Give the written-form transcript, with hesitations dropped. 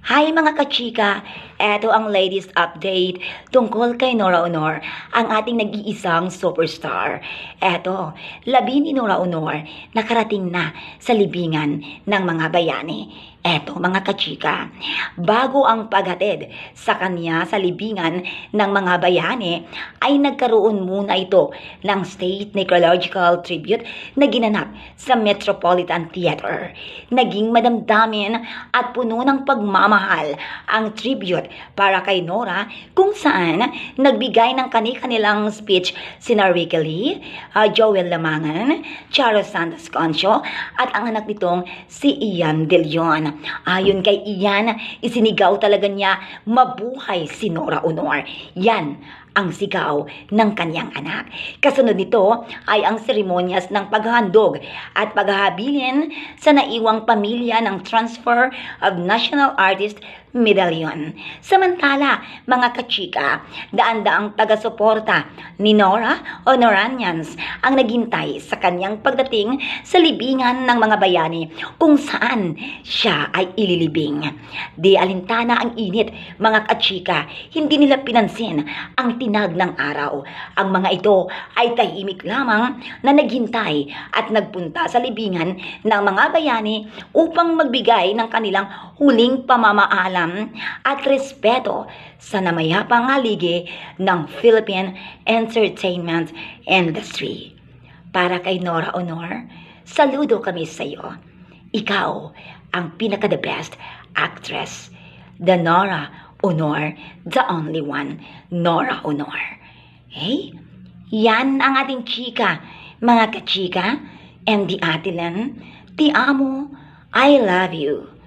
Hi mga kachika! Eto ang latest update tungkol kay Nora Aunor, ang ating nag-iisang superstar. Eto, labi ni Nora Aunor nakarating na sa libingan ng mga bayani. Eto mga kachika, bago ang paghatid sa kanya sa libingan ng mga bayani, ay nagkaroon muna ito ng State Necrological Tribute na ginanap sa Metropolitan Theater. Naging madamdamin at puno ng pagmamahal ang tribute para kay Nora, kung saan nagbigay ng kanilang speech sina Ricky Lee, Joel Lamangan, Charo Santos Concho at ang anak nitong si Ian De Leon. Ayon kay Ian, isinigaw talaga niya mabuhay si Nora Aunor. Yan ang sigaw ng kanyang anak. Kasunod nito ay ang seremonyas ng paghahandog at paghahabilin sa naiwang pamilya ng Transfer of National Artist Medallion. Samantala, mga kachika, daan-daang taga-suporta ni Nora Honoranians ang naghintay sa kanyang pagdating sa libingan ng mga bayani kung saan siya ay ililibing. Di alintana ang init, mga kachika, hindi nila pinansin ang tinag ng araw. Ang mga ito ay tahimik lamang na naghintay at nagpunta sa libingan ng mga bayani upang magbigay ng kanilang huling pamamaalam at respeto sa namayapang haligi ng Philippine entertainment industry. Para kay Nora Aunor, saludo kami sa iyo. Ikaw ang pinaka-the best actress. The Nora Aunor, the only one, Nora Aunor. Hey, yan ang ating chika, mga kachika, and the Atilan, ti amo, I love you.